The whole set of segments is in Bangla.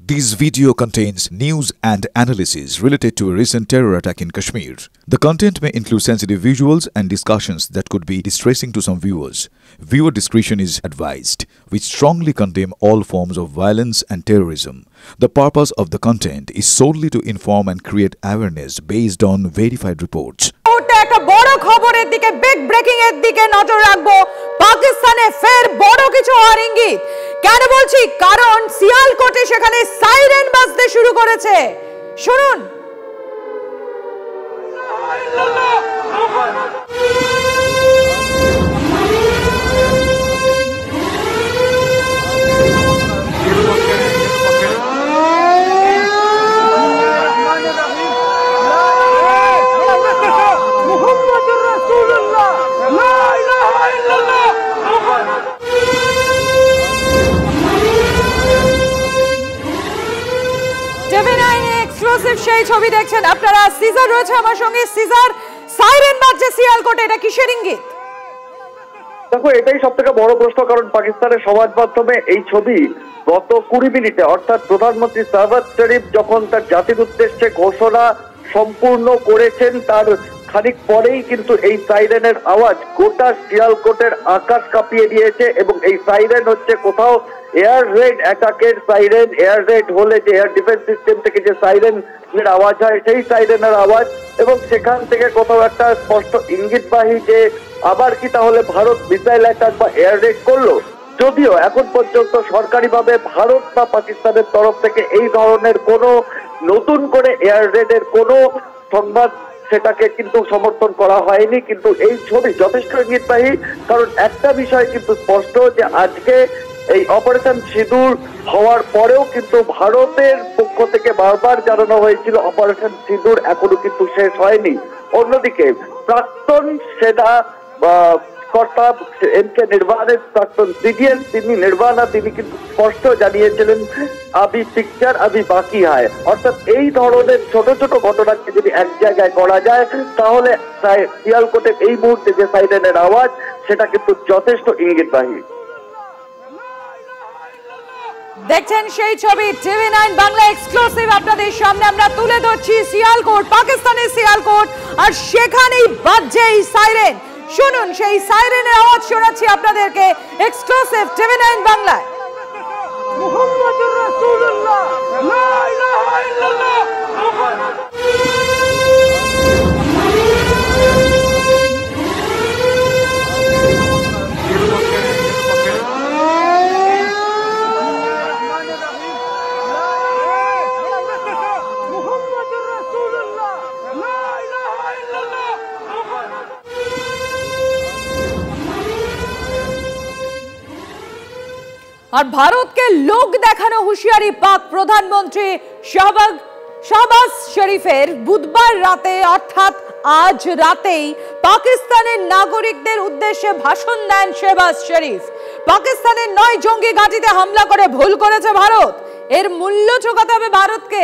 This video contains news and analysis related to a recent terror attack in Kashmir. The content may include sensitive visuals and discussions that could be distressing to some viewers. Viewer discretion is advised. We strongly condemn all forms of violence and terrorism. The purpose of the content is solely to inform and create awareness based on verified reports. একটা বড় খবরের দিকে বিগ ব্রেকিং এর দিকে নজর রাখবো। পাকিস্তানে ফের বড় কিছু হওয়ার ইঙ্গিত। কেন বলছি? কারণ সিয়ালকোটে সেখানে সাইরেন বাজতে শুরু করেছে। শুনুন। সেই ছবি দেখছেন আপনারা। সিজার রয়েছে আমার সঙ্গে। সিজার, সাইরেন বাজছে সিয়ালকোটে, এটা কিসের ইঙ্গিত? দেখো, এটাই সবথেকে বড় প্রশ্ন, কারণ পাকিস্তানের সমাজ মাধ্যমে এই ছবি গত 20 মিনিটে অর্থাৎ প্রধানমন্ত্রী শাহবাজ শরীফ যখন তার জাতির উদ্দেশ্যে ঘোষণা সম্পূর্ণ করেছেন তার খানিক পরেই কিন্তু এই সাইরেনের আওয়াজ গোটা সিয়ালকোটের আকাশ কাঁপিয়ে দিয়েছে। এবং এই সাইরেন হচ্ছে কোথাও এয়ার রেড অ্যাটাকের সাইরেন। এয়ার রেড হলে যে এয়ার ডিফেন্স সিস্টেম থেকে যে সাইরেনের আওয়াজ হয় সেই সাইরেনের আওয়াজ, এবং সেখান থেকে কোথাও একটা স্পষ্ট ইঙ্গিতবাহী যে আবার কি তাহলে ভারত মিসাইল অ্যাটাক বা এয়ার রেড করলো। যদিও এখন পর্যন্ত সরকারিভাবে ভারত বা পাকিস্তানের তরফ থেকে এই ধরনের কোনো নতুন করে এয়ার রেডের কোনো সংবাদ সেটাকে কিন্তু সমর্থন করা হয়নি, কিন্তু এই ছবি যথেষ্ট ইঙ্গিতবাহী। কারণ একটা বিষয় কিন্তু স্পষ্ট যে আজকে এই অপারেশন সিঁদুর হওয়ার পরেও কিন্তু ভারতের পক্ষ থেকে বারবার জানানো হয়েছিল অপারেশন সিঁদুর এখনো কিন্তু শেষ হয়নি। অন্যদিকে প্রাক্তন সেনা কর্তা এমকে নির্বাণের প্রাক্তন সিডিএস তিনি কিন্তু স্পষ্ট জানিয়েছিলেন আবি পিকচার আবি বাকি হয়, অর্থাৎ এই ধরনের ছোট ছোট ঘটনাকে যদি এক জায়গায় করা যায় তাহলে সিয়ালকোটের এই মুহূর্তে যে সাইরেনের আওয়াজ সেটা কিন্তু যথেষ্ট ইঙ্গিতবাহী। দেখছেন সেই ছবি টিভি9 বাংলা এক্সক্লুসিভ আপনাদের সামনে আমরা তুলে ধরছি। সিয়ালকোট, পাকিস্তানের সিয়ালকোট, আর সেখানেই বাজছে এই সাইরেন। শুনুন, সেই সাইরেনের আওয়াজ শোনাচ্ছি আপনাদেরকে এক্সক্লুসিভ টিভি9 বাংলায়। মুহাম্মাদুর রাসূলুল্লাহ, লা ইলাহা ইল্লাল্লাহ। আর ভারতকে লোক দেখানো হুঁশিয়ারি পাক প্রধানমন্ত্রী শাহবাজ শরীফের। বুধবার রাতে অর্থাৎ আজ রাতেই পাকিস্তানের নাগরিকদের উদ্দেশ্যে ভাষণ দেন শাহবাজ শরীফ। পাকিস্তানের 9 জঙ্গি ঘাঁটিতে হামলা করে ভুল করেছে ভারত, এর মূল্য চোকাতে হবে ভারতকে।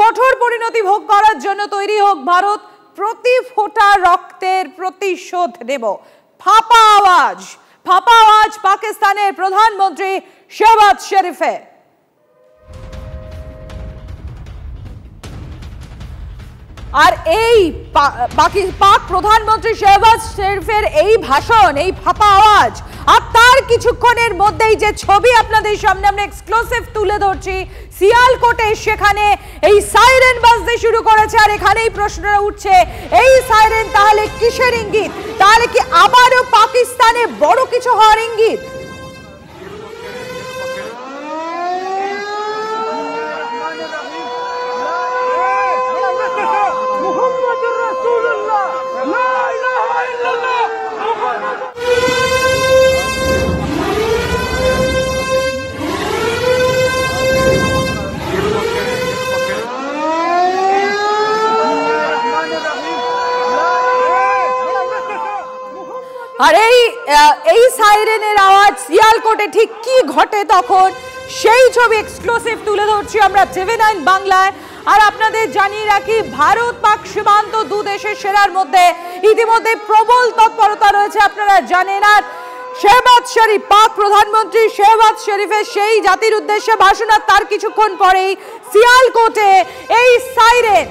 কঠোর পরিণতি ভোগ করার জন্য তৈরি হোক ভারত, প্রতি ফোঁটা রক্তের প্রতিশোধ নেব। ফাঁপা আওয়াজ পাকিস্তানের প্রধানমন্ত্রী শাহবাজ শরীফের। আর এই পাক প্রধানমন্ত্রী শাহবাজ শরীফের এই ভাষণ, এই ফাঁপা আওয়াজ, আর তার কিছুক্ষণের মধ্যেই যে ছবি আপনাদের সামনে আমরা এক্সক্লুসিভ তুলে ধরছি সিয়ালকোটে, সেখানে এই সাইরেন বাজতে শুরু করেছে। আর এখানেই প্রশ্নটা উঠছে, এই সাইরেন তাহলে কিসের ইঙ্গিত? তাহলে কি আবারও পাকিস্তানে বড় কিছু হওয়ার ইঙ্গিত? আর এই সাইরেনের আওয়াজ সিয়ালকোটে ঠিক কি ঘটে তখন, সেই ছবি এক্সক্লুসিভ তুলে ধরছি আমরা টিভি9 বাংলায়। আর আপনাদের জানিয়ে রাখি, ভারত পাক সীমান্ত দু দেশের সেনার মধ্যে ইতিমধ্যে প্রবল তৎপরতা রয়েছে, আপনারা জানেন। আর শেহবাজ শরীফ, পাক প্রধানমন্ত্রী শেহবাজ শরীফের সেই জাতির উদ্দেশ্যে ভাষণ, আর তার কিছুক্ষণ পরেই সিয়ালকোটে এই সাইরেন।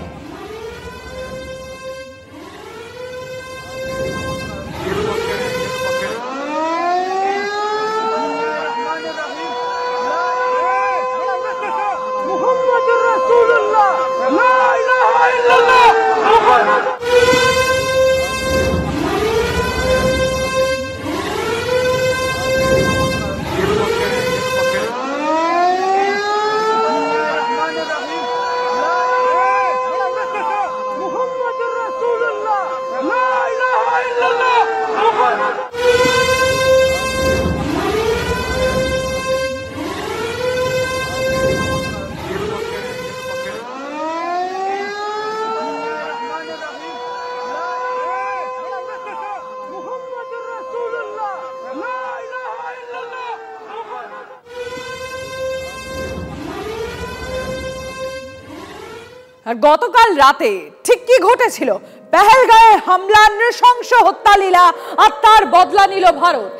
আর গতকাল রাতে ঠিক কি ঘটেছিল? পেহেলগাঁয়ে হামলা, নৃশংস হত্যালীলা, আর তার বদলা নিল ভারত।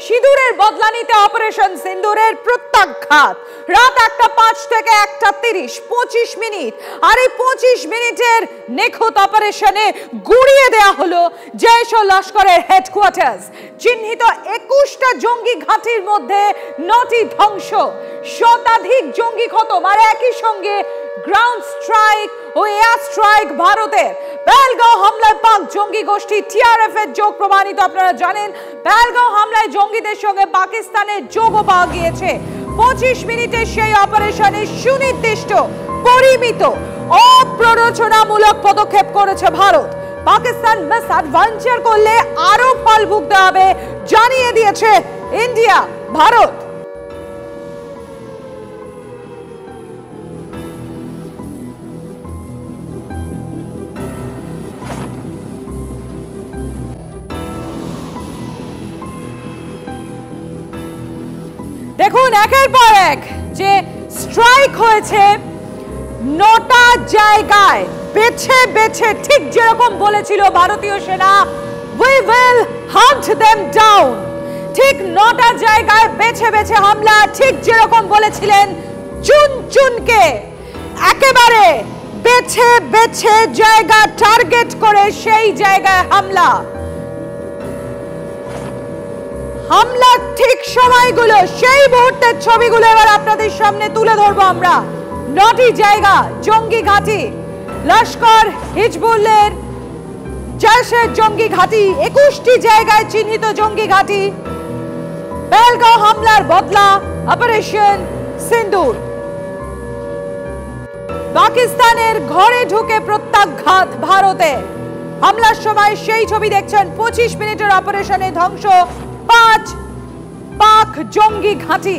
সিঁদুরের বদলা নিতে অপারেশন সিন্দুরের প্রত্যাঘাত। রাত 1:05 থেকে 1:30, 25 মিনিট। আর এই 25 মিনিটের নিখুঁত অপারেশনে গুড়িয়ে দেয়া হলো জৈশ ও লস্করের হেডকোয়ার্টার্স। চিহ্নিত 21টা জঙ্গি ঘাঁটির মধ্যে 9টি ধ্বংস, শতাধিক জঙ্গি খতম, আর একই সঙ্গে গ্রাউন্ড স্ট্রাইক ও এয়ার স্ট্রাইক ভারতের। পেহেলগাঁও হামলায় পাক জঙ্গি গোষ্ঠী টিআরএফ এর যোগ প্রমাণিত। আপনারা জানেন পেহেলগাঁও হামলায় জঙ্গিদের সঙ্গে পাকিস্তানের যোগও পাওয়া গিয়েছে। 25 মিনিটের সেই অপারেশনে সুনির্দিষ্ট, পরিমিত, অপ্ররোচনামূলক পদক্ষেপ করেছে ভারত। পাকিস্তান মিস অ্যাডভেঞ্চার করলে আরো ফল ভুগতে হবে জানিয়ে দিয়েছে ইন্ডিয়া, ভারত। দেখুন একের পর এক যে স্ট্রাইক হয়েছে 9টা জায়গায় বেছে বেছে, ঠিক যেরকম বলেছিল ভারতীয় সেনা, we will hunt them down। ঠিক 9টা জায়গায় বেছে বেছে হামলা, ঠিক যেরকম বলেছিলেন চুন চুনকে একেবারে বেছে বেছে জায়গা টার্গেট করে সেই জায়গায় হামলা। হামলার ঠিক সময়গুলো, সেই মুহূর্তের ছবিগুলো এবার আপনাদের সামনে তুলে ধরবো আমরা। 9টি জায়গা জঙ্গি ঘাঁটি, লস্কর, হিজবুলের, জৈশের জঙ্গি ঘাঁটি, 21টি জায়গায় চিহ্নিত জঙ্গি ঘাঁটি। পেহেলগাঁও হামলার বদলা অপারেশন সিন্দুর। পাকিস্তানের ঘরে ঢুকে প্রত্যাঘাত ভারতে। হামলার সময় সেই ছবি দেখছেন। 25 মিনিটের অপারেশনে ধ্বংস 5 পাক জঙ্গি ঘাঁটি।